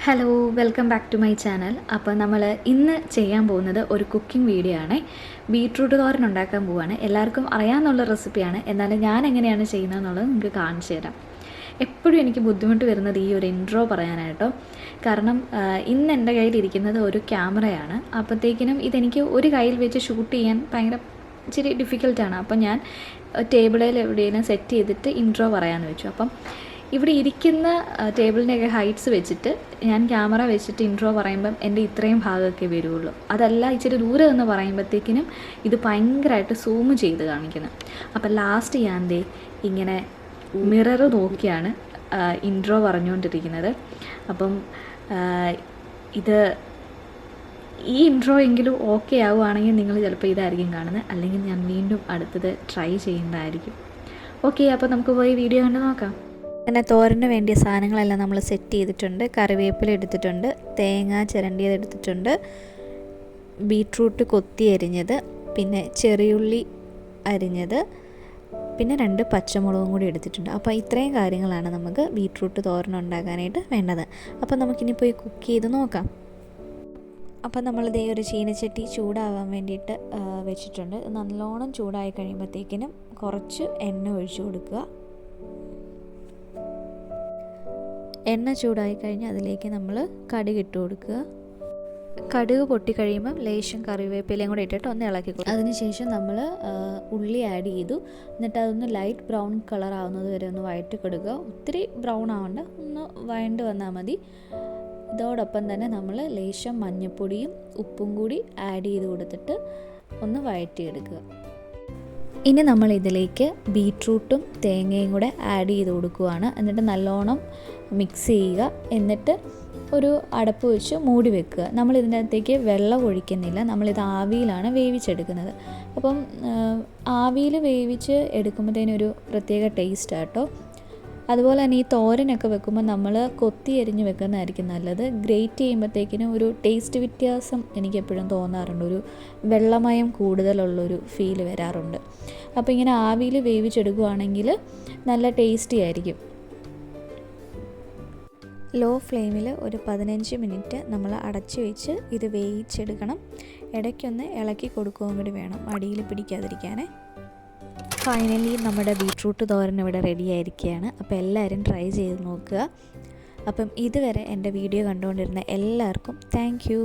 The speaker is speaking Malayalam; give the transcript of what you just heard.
Hello welcome back to my channel. അപ്പോൾ നമ്മൾ ഇന്ന് ചെയ്യാൻ പോകുന്നത് ഒരു കുക്കിംഗ് വീഡിയോ ആണ്. ബീട്രൂട്ട് തോരൻ ഉണ്ടാക്കാൻ പോവുകയാണ്. എല്ലാവർക്കും അറിയാമെന്നുള്ള റെസിപ്പിയാണ്, എന്നാലും ഞാൻ എങ്ങനെയാണ് ചെയ്യുന്നതെന്നുള്ളത് നിങ്ങൾക്ക് കാണിച്ചു തരാം. എപ്പോഴും എനിക്ക് ബുദ്ധിമുട്ട് വരുന്നത് ഈ ഒരു ഇൻട്രോ പറയാനായിട്ടോ. കാരണം ഇന്ന് എൻ്റെ കയ്യിലിരിക്കുന്നത് ഒരു ക്യാമറയാണ്. അപ്പോഴത്തേക്കിനും ഇതെനിക്ക് ഒരു കയ്യിൽ വെച്ച് ഷൂട്ട് ചെയ്യാൻ ഭയങ്കര ഇച്ചിരി ഡിഫിക്കൽട്ടാണ്. അപ്പം ഞാൻ ടേബിളിൽ എവിടെയെങ്കിലും സെറ്റ് ചെയ്തിട്ട് ഇൻട്രോ പറയാമെന്ന് വെച്ചു. അപ്പം ഇവിടെ ഇരിക്കുന്ന ടേബിളിൻ്റെയൊക്കെ ഹൈറ്റ്സ് വെച്ചിട്ട് ഞാൻ ക്യാമറ വെച്ചിട്ട് ഇൻട്രോ പറയുമ്പം എൻ്റെ ഇത്രയും ഭാഗമൊക്കെ വരുള്ളൂ. അതല്ല ഇച്ചിരി ദൂരെ നിന്ന് പറയുമ്പോഴത്തേക്കിനും ഇത് ഭയങ്കരമായിട്ട് സൂം ചെയ്ത് കാണിക്കുന്നത്. അപ്പം ലാസ്റ്റ് ഞാൻ ഇങ്ങനെ മിറർ നോക്കിയാണ് ഇൻട്രോ പറഞ്ഞുകൊണ്ടിരിക്കുന്നത്. അപ്പം ഇത് ഈ ഇൻട്രോ എങ്കിലും ഓക്കെ ആവുകയാണെങ്കിൽ നിങ്ങൾ ചിലപ്പോൾ ഇതായിരിക്കും കാണുന്നത്, അല്ലെങ്കിൽ ഞാൻ വീണ്ടും അടുത്തത് ട്രൈ ചെയ്യുന്നതായിരിക്കും. ഓക്കെ, അപ്പോൾ നമുക്ക് പോയി വീഡിയോ കണ്ട് നോക്കാം. അങ്ങനെ തോരന് വേണ്ടിയ സാധനങ്ങളെല്ലാം നമ്മൾ സെറ്റ് ചെയ്തിട്ടുണ്ട്. കറിവേപ്പില എടുത്തിട്ടുണ്ട്, തേങ്ങ ചിരണ്ടിയത് എടുത്തിട്ടുണ്ട്, ബീട്രൂട്ട് കൊത്തി അരിഞ്ഞത്, പിന്നെ ചെറിയുള്ളി അരിഞ്ഞത്, പിന്നെ 2 പച്ചമുളകും കൂടി എടുത്തിട്ടുണ്ട്. അപ്പോൾ ഇത്രയും കാര്യങ്ങളാണ് നമുക്ക് ബീട്രൂട്ട് തോരൻ ഉണ്ടാക്കാനായിട്ട് വേണ്ടത്. അപ്പോൾ നമുക്കിനി പോയി കുക്ക് ചെയ്ത് നോക്കാം. അപ്പോൾ നമ്മളിതേ ഒരു ചീനച്ചട്ടി ചൂടാവാൻ വേണ്ടിയിട്ട് വെച്ചിട്ടുണ്ട്. നല്ലോണം ചൂടായി കഴിയുമ്പോഴത്തേക്കിനും കുറച്ച് എണ്ണ ഒഴിച്ചു കൊടുക്കുക. എണ്ണ ചൂടായി കഴിഞ്ഞാൽ അതിലേക്ക് നമ്മൾ കടുക് ഇട്ട് കൊടുക്കുക. കടുക് പൊട്ടിക്കഴിയുമ്പം ലേശം കറിവേപ്പിലയും കൂടെ ഇട്ടിട്ട് ഒന്ന് ഇളക്കി കൊടുക്കുക. അതിനുശേഷം നമ്മൾ ഉള്ളി ആഡ് ചെയ്തു. എന്നിട്ട് അതൊന്ന് ലൈറ്റ് ബ്രൗൺ കളർ ആവുന്നത് വരെ ഒന്ന് വഴറ്റി കൊടുക്കുക. ഒത്തിരി ബ്രൗൺ ആവണ്ട, ഒന്ന് വഴണ്ട് വന്നാൽ മതി. ഇതോടൊപ്പം തന്നെ നമ്മൾ ലേശം മഞ്ഞൾപ്പൊടിയും ഉപ്പും കൂടി ആഡ് ചെയ്ത് കൊടുത്തിട്ട് ഒന്ന് വഴറ്റിയെടുക്കുക. ഇനി നമ്മൾ ഇതിലേക്ക് ബീട്രൂട്ടും തേങ്ങയും കൂടെ ആഡ് ചെയ്ത് കൊടുക്കുകയാണ്. എന്നിട്ട് നല്ലോണം മിക്സ് ചെയ്യുക. എന്നിട്ട് ഒരു അടപ്പ് വെച്ച് മൂടി വെക്കുക. നമ്മൾ ഇതിൻ്റെ അകത്തേക്ക് വെള്ളം ഒഴിക്കുന്നില്ല, നമ്മളിത് ആവിയിലാണ് വേവിച്ചെടുക്കുന്നത്. അപ്പം ആവിയിൽ വേവിച്ച് എടുക്കുമ്പോഴത്തേനൊരു പ്രത്യേക ടേസ്റ്റാണ് കേട്ടോ. അതുപോലെ തന്നെ ഈ തോരനൊക്കെ വെക്കുമ്പോൾ നമ്മൾ കൊത്തി എരിഞ്ഞ് വെക്കുന്നതായിരിക്കും നല്ലത്. ഗ്രേറ്റ് ചെയ്യുമ്പോഴത്തേക്കിനും ഒരു ടേസ്റ്റ് വ്യത്യാസം എനിക്കെപ്പോഴും തോന്നാറുണ്ട്. ഒരു വെള്ളമയം കൂടുതലുള്ളൊരു ഫീൽ വരാറുണ്ട്. അപ്പോൾ ഇങ്ങനെ ആവിയിൽ വേവിച്ചെടുക്കുകയാണെങ്കിൽ നല്ല ടേസ്റ്റി ആയിരിക്കും. ലോ ഫ്ലെയിമിൽ ഒരു 15 മിനിറ്റ് നമ്മൾ അടച്ച് വെച്ച് ഇത് വേവിച്ചെടുക്കണം. ഇടയ്ക്കൊന്ന് ഇളക്കി കൊടുക്കുകയും കൂടി വേണം, അടിയിൽ പിടിക്കാതിരിക്കാനേ. ഫൈനലി നമ്മുടെ ബീട്രൂട്ട് തോരൻ ഇവിടെ റെഡി ആയിരിക്കുകയാണ്. അപ്പോൾ എല്ലാവരും ട്രൈ ചെയ്ത് നോക്കുക. അപ്പം ഇതുവരെ എൻ്റെ വീഡിയോ കണ്ടുകൊണ്ടിരുന്ന എല്ലാവർക്കും താങ്ക് യു.